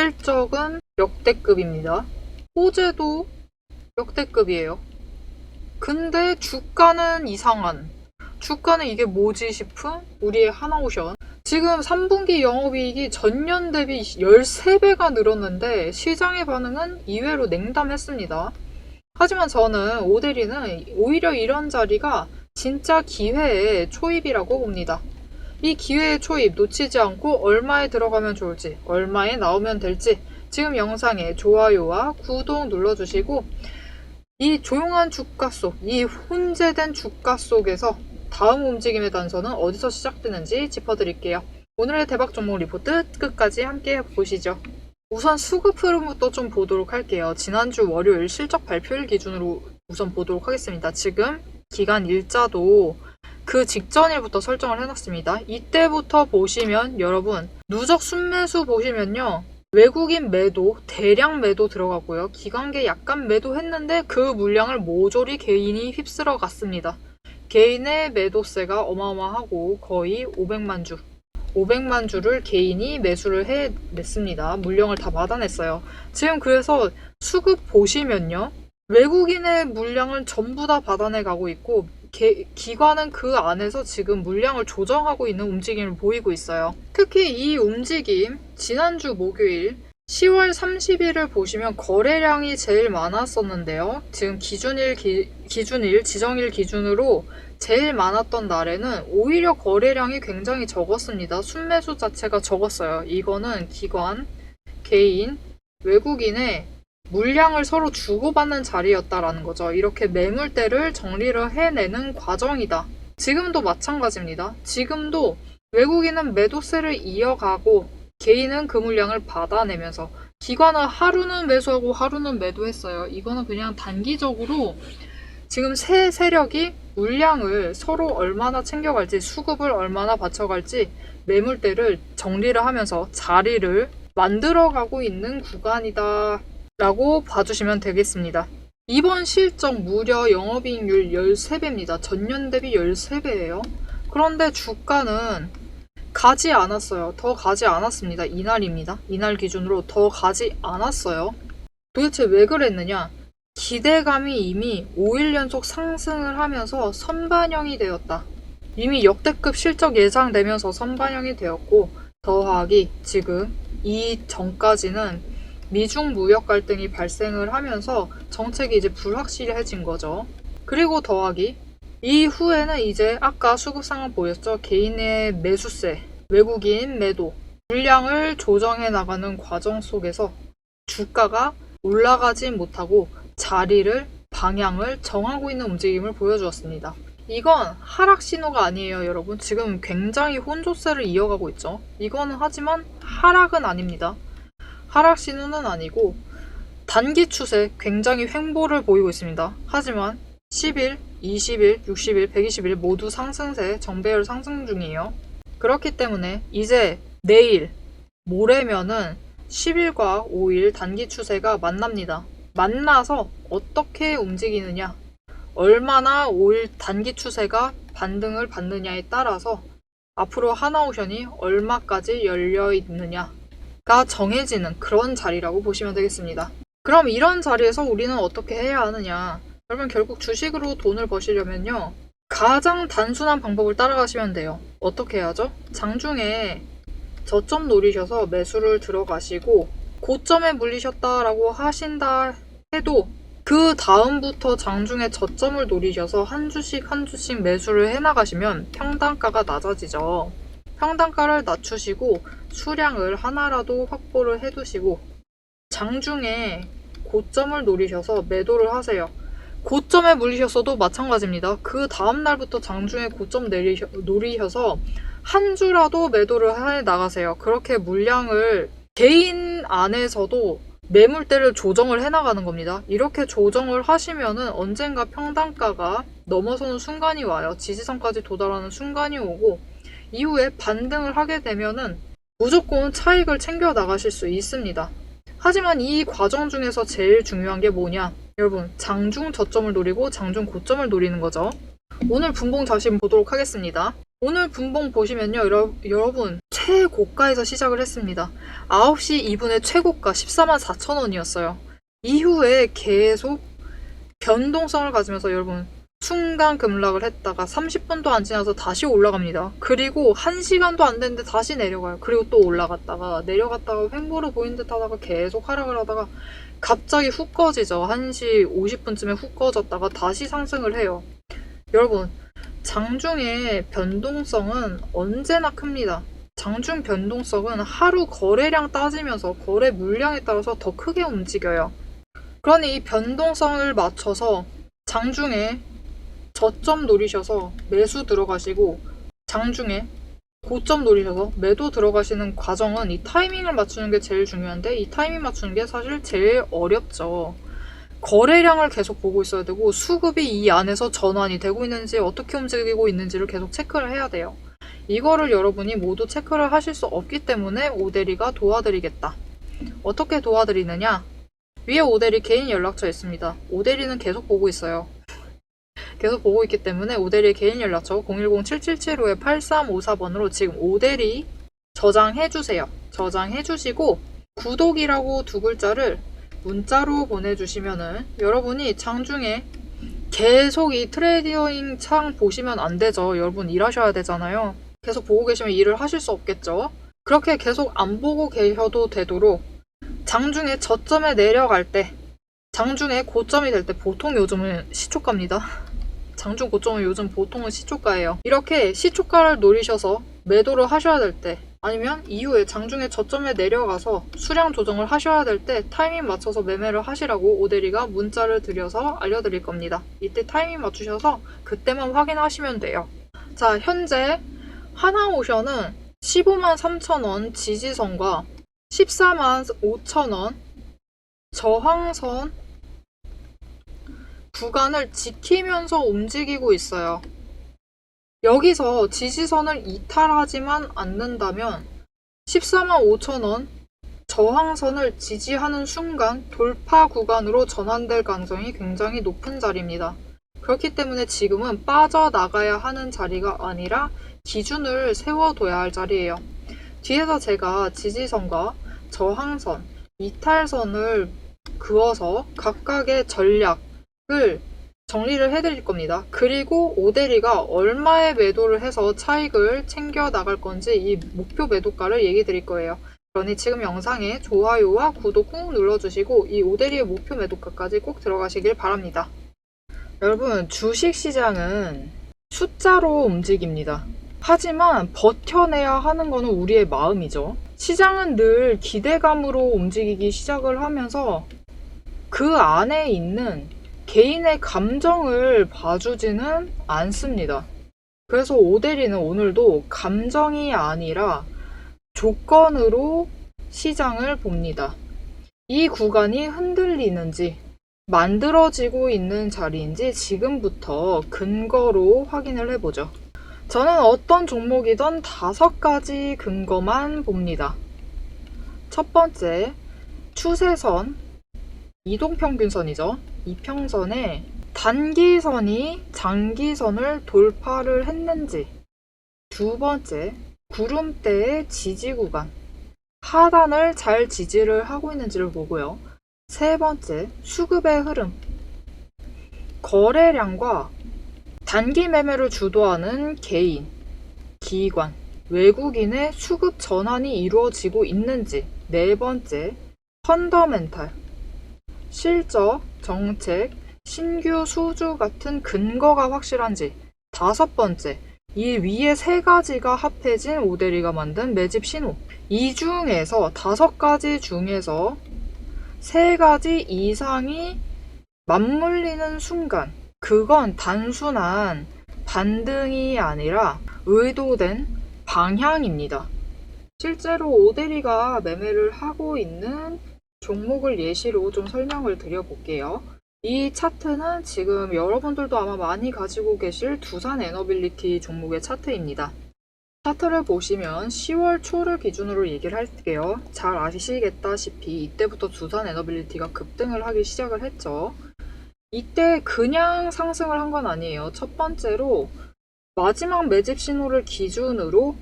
실적은 역대급입니다. 호재도 역대급이에요. 근데 주가는 이상한. 주가는 이게 뭐지 싶은 우리의 하나오션. 지금 3분기 영업이익이 전년 대비 13배가 늘었는데 시장의 반응은 이외로 냉담했습니다. 하지만 저는 오데리는 오히려 이런 자리가 진짜 기회의 초입이라고 봅니다. 이 기회의 초입 놓치지 않고 얼마에 들어가면 좋을지, 얼마에 나오면 될지 지금 영상에 좋아요와 구독 눌러주시고 이 조용한 주가 속, 이 혼재된 주가 속에서 다음 움직임의 단서는 어디서 시작되는지 짚어드릴게요. 오늘의 대박 종목 리포트 끝까지 함께 보시죠. 우선 수급 흐름부터 좀 보도록 할게요. 지난주 월요일 실적 발표일 기준으로 우선 보도록 하겠습니다. 지금 기간 일자도 그 직전일부터 설정을 해놨습니다. 이때부터 보시면 여러분 누적 순매수 보시면요. 외국인 매도, 대량 매도 들어가고요. 기관계 약간 매도했는데 그 물량을 모조리 개인이 휩쓸어 갔습니다. 개인의 매도세가 어마어마하고 거의 500만 주를 개인이 매수를 해냈습니다. 물량을 다 받아냈어요. 지금 그래서 수급 보시면요. 외국인의 물량을 전부 다 받아내 가고 있고 기관은 그 안에서 지금 물량을 조정하고 있는 움직임을 보이고 있어요. 특히 이 움직임 지난주 목요일 10월 30일을 보시면 거래량이 제일 많았었는데요. 지금 지정일 기준으로 제일 많았던 날에는 오히려 거래량이 굉장히 적었습니다. 순매수 자체가 적었어요. 이거는 기관, 개인, 외국인의 물량을 서로 주고받는 자리였다라는 거죠. 이렇게 매물대를 정리를 해내는 과정이다. 지금도 마찬가지입니다. 지금도 외국인은 매도세를 이어가고 개인은 그 물량을 받아내면서 기관은 하루는 매수하고 하루는 매도했어요. 이거는 그냥 단기적으로 지금 세 세력이 물량을 서로 얼마나 챙겨갈지, 수급을 얼마나 받쳐갈지 매물대를 정리를 하면서 자리를 만들어가고 있는 구간이다 라고 봐주시면 되겠습니다. 이번 실적 무려 영업이익률 13배입니다. 전년 대비 13배예요. 그런데 주가는 가지 않았어요. 더 가지 않았습니다. 이날입니다. 이날 기준으로 더 가지 않았어요. 도대체 왜 그랬느냐? 기대감이 이미 5일 연속 상승을 하면서 선반영이 되었다. 이미 역대급 실적 예상되면서 선반영이 되었고 더하기 지금 이 전까지는 미중 무역 갈등이 발생을 하면서 정책이 이제 불확실해진 거죠. 그리고 더하기 이후에는 이제 아까 수급 상황 보였죠. 개인의 매수세, 외국인 매도, 물량을 조정해 나가는 과정 속에서 주가가 올라가지 못하고 자리를, 방향을 정하고 있는 움직임을 보여주었습니다. 이건 하락 신호가 아니에요, 여러분. 지금 굉장히 혼조세를 이어가고 있죠. 이거는 하지만 하락은 아닙니다. 하락 신호는 아니고 단기 추세 굉장히 횡보를 보이고 있습니다. 하지만 10일, 20일, 60일, 120일 모두 상승세 정배열 상승 중이에요. 그렇기 때문에 이제 내일, 모레면은 10일과 5일 단기 추세가 만납니다. 만나서 어떻게 움직이느냐, 얼마나 5일 단기 추세가 반등을 받느냐에 따라서 앞으로 하나오션이 얼마까지 열려 있느냐가 정해지는 그런 자리라고 보시면 되겠습니다. 그럼 이런 자리에서 우리는 어떻게 해야 하느냐? 여러분 결국 주식으로 돈을 버시려면요. 가장 단순한 방법을 따라가시면 돼요. 어떻게 해야죠? 장중에 저점 노리셔서 매수를 들어가시고 고점에 물리셨다라고 하신다 해도 그 다음부터 장중에 저점을 노리셔서 한 주씩 한 주씩 매수를 해나가시면 평단가가 낮아지죠. 평단가를 낮추시고 수량을 하나라도 확보를 해두시고 장중에 고점을 노리셔서 매도를 하세요. 고점에 물리셨어도 마찬가지입니다. 그 다음날부터 장중에 고점 노리셔서 한 주라도 매도를 해 나가세요. 그렇게 물량을 개인 안에서도 매물대를 조정을 해나가는 겁니다. 이렇게 조정을 하시면은 언젠가 평단가가 넘어서는 순간이 와요. 지지선까지 도달하는 순간이 오고 이후에 반등을 하게 되면은 무조건 차익을 챙겨 나가실 수 있습니다. 하지만 이 과정 중에서 제일 중요한 게 뭐냐? 여러분, 장중 저점을 노리고 장중 고점을 노리는 거죠. 오늘 분봉 다시 보도록 하겠습니다. 오늘 분봉 보시면요, 여러분 최고가에서 시작을 했습니다. 9시 2분에 최고가 14만 4천 원이었어요. 이후에 계속 변동성을 가지면서 여러분 순간 급락을 했다가 30분도 안 지나서 다시 올라갑니다. 그리고 1시간도 안 됐는데 다시 내려가요. 그리고 또 올라갔다가 내려갔다가 횡보로 보인 듯 하다가 계속 하락을 하다가 갑자기 훅 꺼지죠. 1시 50분쯤에 훅 꺼졌다가 다시 상승을 해요. 여러분, 장중의 변동성은 언제나 큽니다. 장중 변동성은 하루 거래량 따지면서 거래 물량에 따라서 더 크게 움직여요. 그러니 이 변동성을 맞춰서 장중에 저점 노리셔서 매수 들어가시고 장중에 고점 노리셔서 매도 들어가시는 과정은 이 타이밍을 맞추는 게 제일 중요한데 이 타이밍 맞추는 게 사실 제일 어렵죠. 거래량을 계속 보고 있어야 되고 수급이 이 안에서 전환이 되고 있는지 어떻게 움직이고 있는지를 계속 체크를 해야 돼요. 이거를 여러분이 모두 체크를 하실 수 없기 때문에 오대리가 도와드리겠다. 어떻게 도와드리느냐? 위에 오대리 개인 연락처 있습니다. 오대리는 계속 보고 있어요. 계속 보고 있기 때문에 오대리의 개인 연락처 010-7775-8354번으로 지금 오대리 저장해주세요. 저장해주시고 구독이라고 두 글자를 문자로 보내주시면은 여러분이 장중에 계속 이 트레이딩 창 보시면 안 되죠. 여러분 일하셔야 되잖아요. 계속 보고 계시면 일을 하실 수 없겠죠. 그렇게 계속 안 보고 계셔도 되도록 장중에 저점에 내려갈 때 장중에 고점이 될 때 보통 요즘은 시초가입니다. 장중 고점은 요즘 보통은 시초가예요. 이렇게 시초가를 노리셔서 매도를 하셔야 될 때 아니면 이후에 장중에 저점에 내려가서 수량 조정을 하셔야 될 때 타이밍 맞춰서 매매를 하시라고 오대리가 문자를 드려서 알려드릴 겁니다. 이때 타이밍 맞추셔서 그때만 확인하시면 돼요. 자, 현재 하나오션은 15만 3천원 지지선과 14만 5천원 저항선 구간을 지키면서 움직이고 있어요. 여기서 지지선을 이탈하지만 않는다면 14만 5천원 저항선을 지지하는 순간 돌파 구간으로 전환될 가능성이 굉장히 높은 자리입니다. 그렇기 때문에 지금은 빠져나가야 하는 자리가 아니라 기준을 세워둬야 할 자리예요. 뒤에서 제가 지지선과 저항선, 이탈선을 그어서 각각의 전략을 정리를 해드릴 겁니다. 그리고 오대리가 얼마의 매도를 해서 차익을 챙겨 나갈 건지 이 목표 매도가를 얘기 드릴 거예요. 그러니 지금 영상에 좋아요와 구독 꾹 눌러주시고 이 오대리의 목표 매도가까지 꼭 들어가시길 바랍니다. 여러분, 주식시장은 숫자로 움직입니다. 하지만 버텨내야 하는 것은 우리의 마음이죠. 시장은 늘 기대감으로 움직이기 시작을 하면서 그 안에 있는 개인의 감정을 봐주지는 않습니다. 그래서 오대리는 오늘도 감정이 아니라 조건으로 시장을 봅니다. 이 구간이 흔들리는지 만들어지고 있는 자리인지 지금부터 근거로 확인을 해보죠. 저는 어떤 종목이든 5가지 근거만 봅니다. 첫 번째, 추세선, 이동평균선이죠. 이평선에 단기선이 장기선을 돌파를 했는지. 두 번째, 구름대의 지지 구간, 하단을 잘 지지를 하고 있는지를 보고요. 세 번째, 수급의 흐름, 거래량과 단기 매매를 주도하는 개인, 기관, 외국인의 수급 전환이 이루어지고 있는지. 네 번째, 펀더멘탈, 실적, 정책, 신규 수주 같은 근거가 확실한지. 다섯 번째, 이 위에 3가지가 합해진 오대리가 만든 매집 신호. 이 중에서 5가지 중에서 3가지 이상이 맞물리는 순간 그건 단순한 반등이 아니라 의도된 방향입니다. 실제로 오대리가 매매를 하고 있는 종목을 예시로 좀 설명을 드려볼게요. 이 차트는 지금 여러분들도 아마 많이 가지고 계실 두산 에너빌리티 종목의 차트입니다. 차트를 보시면 10월 초를 기준으로 얘기를 할게요. 잘 아시겠다시피 이때부터 두산 에너빌리티가 급등을 하기 시작을 했죠. 이때 그냥 상승을 한 건 아니에요. 첫 번째로 마지막 매집 신호를 기준으로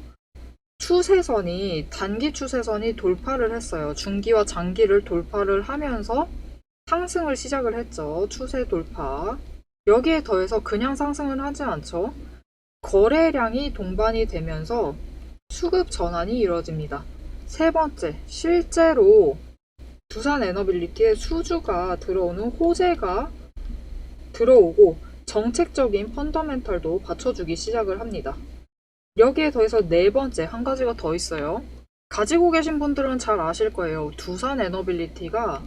추세선이 단기 추세선이 돌파를 했어요. 중기와 장기를 돌파를 하면서 상승을 시작을 했죠. 추세 돌파. 여기에 더해서 그냥 상승은 하지 않죠. 거래량이 동반이 되면서 수급 전환이 이루어집니다. 세 번째, 실제로 두산에너빌리티에 수주가 들어오는 호재가 들어오고 정책적인 펀더멘털도 받쳐주기 시작을 합니다. 여기에 더해서 네 번째, 한 가지가 더 있어요. 가지고 계신 분들은 잘 아실 거예요. 두산에너빌리티가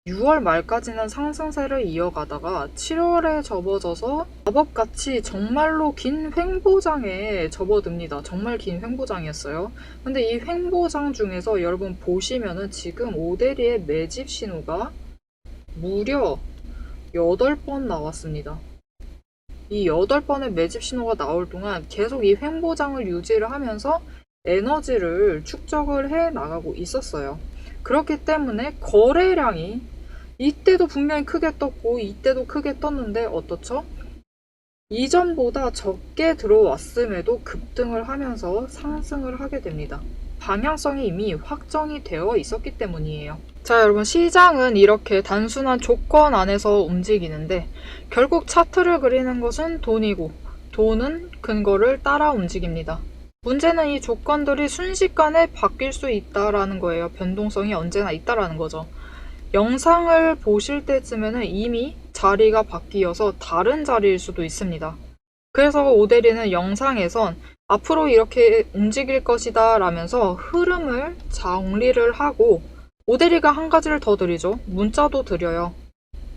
6월 말까지는 상승세를 이어가다가 7월에 접어져서 마법같이 정말로 긴 횡보장에 접어듭니다. 정말 긴 횡보장이었어요. 근데 이 횡보장 중에서 여러분 보시면은 지금 오데리의 매집 신호가 무려 8번 나왔습니다. 이 8번의 매집 신호가 나올 동안 계속 이 횡보장을 유지를 하면서 에너지를 축적을 해 나가고 있었어요. 그렇기 때문에 거래량이 이때도 분명히 크게 떴고 이때도 크게 떴는데 어떻죠? 이전보다 적게 들어왔음에도 급등을 하면서 상승을 하게 됩니다. 방향성이 이미 확정이 되어 있었기 때문이에요. 자, 여러분, 시장은 이렇게 단순한 조건 안에서 움직이는데 결국 차트를 그리는 것은 돈이고 돈은 근거를 따라 움직입니다. 문제는 이 조건들이 순식간에 바뀔 수 있다라는 거예요. 변동성이 언제나 있다라는 거죠. 영상을 보실 때쯤에는 이미 자리가 바뀌어서 다른 자리일 수도 있습니다. 그래서 오데리는 영상에선 앞으로 이렇게 움직일 것이다 라면서 흐름을 정리를 하고 오데리가 한 가지를 더 드리죠. 문자도 드려요.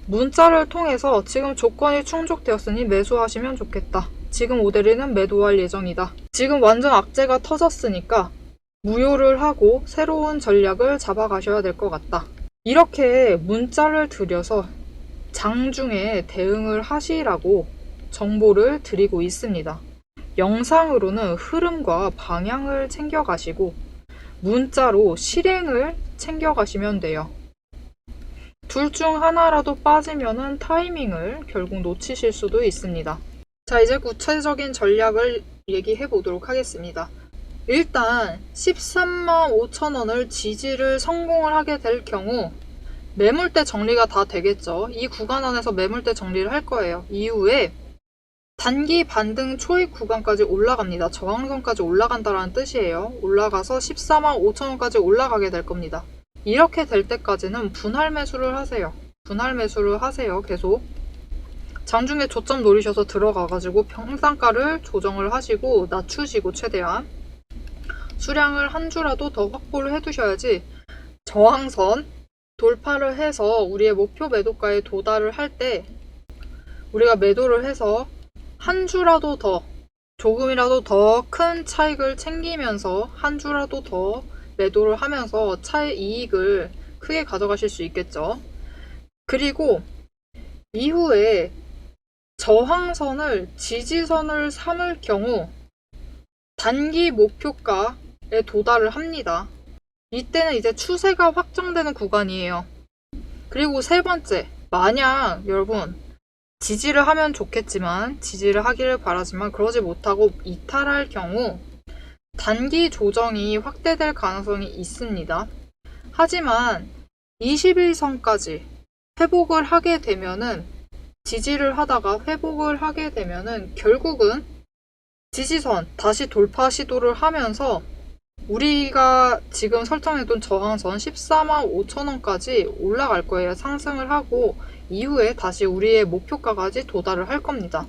문자를 통해서 지금 조건이 충족되었으니 매수하시면 좋겠다. 지금 오데리는 매도할 예정이다. 지금 완전 악재가 터졌으니까 무효를 하고 새로운 전략을 잡아가셔야 될 것 같다. 이렇게 문자를 드려서 장중에 대응을 하시라고 정보를 드리고 있습니다. 영상으로는 흐름과 방향을 챙겨가시고 문자로 실행을 챙겨가시면 돼요. 둘 중 하나라도 빠지면은 타이밍을 결국 놓치실 수도 있습니다. 자, 이제 구체적인 전략을 얘기해 보도록 하겠습니다. 일단 13만 5천 원을 지지를 성공을 하게 될 경우 매물대 정리가 다 되겠죠. 이 구간 안에서 매물대 정리를 할 거예요. 이후에 단기 반등 초입 구간까지 올라갑니다. 저항선까지 올라간다는 뜻이에요. 올라가서 14만 5천 원까지 올라가게 될 겁니다. 이렇게 될 때까지는 분할 매수를 하세요. 분할 매수를 하세요. 계속. 장중에 저점 노리셔서 들어가가지고 평단가를 조정을 하시고 낮추시고 최대한 수량을 한 주라도 더 확보를 해두셔야지 저항선 돌파를 해서 우리의 목표 매도가에 도달을 할 때 우리가 매도를 해서 한 주라도 더 조금이라도 더 큰 차익을 챙기면서 한 주라도 더 매도를 하면서 차의 이익을 크게 가져가실 수 있겠죠. 그리고 이후에 저항선을 지지선을 삼을 경우 단기 목표가에 도달을 합니다. 이때는 이제 추세가 확정되는 구간이에요. 그리고 세 번째, 만약 여러분 지지를 하면 좋겠지만 지지를 하기를 바라지만 그러지 못하고 이탈할 경우 단기 조정이 확대될 가능성이 있습니다. 하지만 21선까지 회복을 하게 되면은 지지를 하다가 회복을 하게 되면은 결국은 지지선 다시 돌파 시도를 하면서 우리가 지금 설정해둔 저항선 14만 5천 원까지 올라갈 거예요. 상승을 하고 이후에 다시 우리의 목표가까지 도달을 할 겁니다.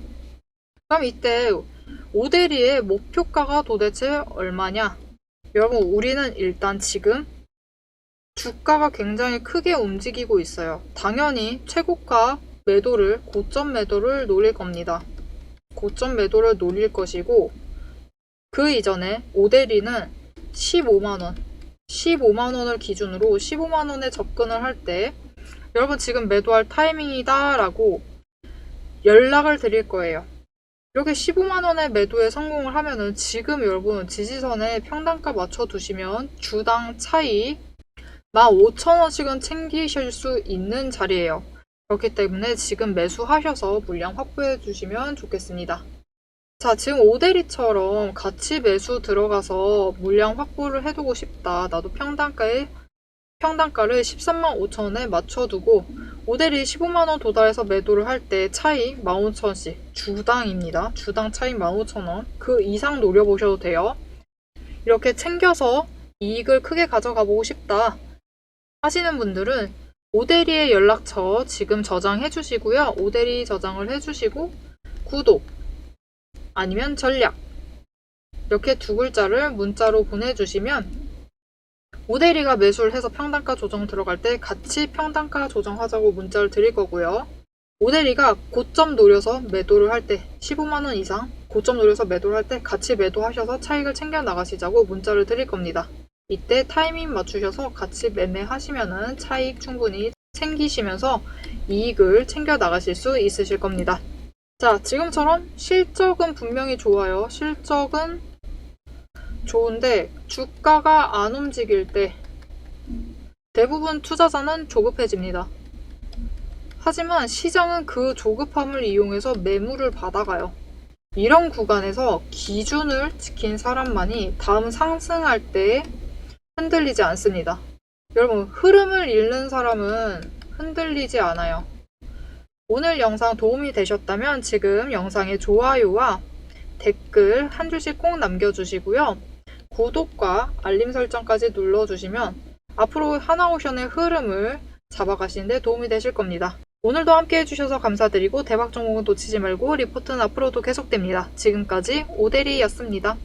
그럼 이때 오데리의 목표가가 도대체 얼마냐? 여러분, 우리는 일단 지금 주가가 굉장히 크게 움직이고 있어요. 당연히 최고가 매도를, 고점 매도를 노릴 겁니다. 고점 매도를 노릴 것이고 그 이전에 오데리는 15만원 15만원을 기준으로 15만원에 접근을 할 때 여러분 지금 매도할 타이밍이다 라고 연락을 드릴 거예요. 이렇게 15만원의 매도에 성공을 하면은 지금 여러분 지지선에 평단가 맞춰 두시면 주당 차익 15,000원씩은 챙기실 수 있는 자리예요. 그렇기 때문에 지금 매수하셔서 물량 확보해 주시면 좋겠습니다. 자, 지금 오대리처럼 같이 매수 들어가서 물량 확보를 해두고 싶다. 나도 평단가를 13만 5천원에 맞춰두고 오대리 15만원 도달해서 매도를 할 때 차익 15,000원씩 주당입니다. 주당 차익 15,000원 그 이상 노려보셔도 돼요. 이렇게 챙겨서 이익을 크게 가져가 보고 싶다 하시는 분들은 오대리의 연락처 지금 저장해 주시고요. 오대리 저장을 해주시고 구독 아니면 전략 이렇게 두 글자를 문자로 보내주시면 오대리가 매수를 해서 평단가 조정 들어갈 때 같이 평단가 조정하자고 문자를 드릴 거고요. 오대리가 고점 노려서 매도를 할 때 15만원 이상 고점 노려서 매도를 할 때 같이 매도하셔서 차익을 챙겨 나가시자고 문자를 드릴 겁니다. 이때 타이밍 맞추셔서 같이 매매하시면은 차익 충분히 챙기시면서 이익을 챙겨 나가실 수 있으실 겁니다. 자, 지금처럼 실적은 분명히 좋아요. 실적은 좋은데 주가가 안 움직일 때 대부분 투자자는 조급해집니다. 하지만 시장은 그 조급함을 이용해서 매물을 받아가요. 이런 구간에서 기준을 지킨 사람만이 다음 상승할 때 흔들리지 않습니다. 여러분, 흐름을 잃는 사람은 흔들리지 않아요. 오늘 영상 도움이 되셨다면 지금 영상에 좋아요와 댓글 한 줄씩 꼭 남겨주시고요. 구독과 알림 설정까지 눌러주시면 앞으로 하나오션의 흐름을 잡아가시는데 도움이 되실 겁니다. 오늘도 함께 해주셔서 감사드리고 대박 종목은 놓치지 말고 리포트는 앞으로도 계속됩니다. 지금까지 오대리였습니다.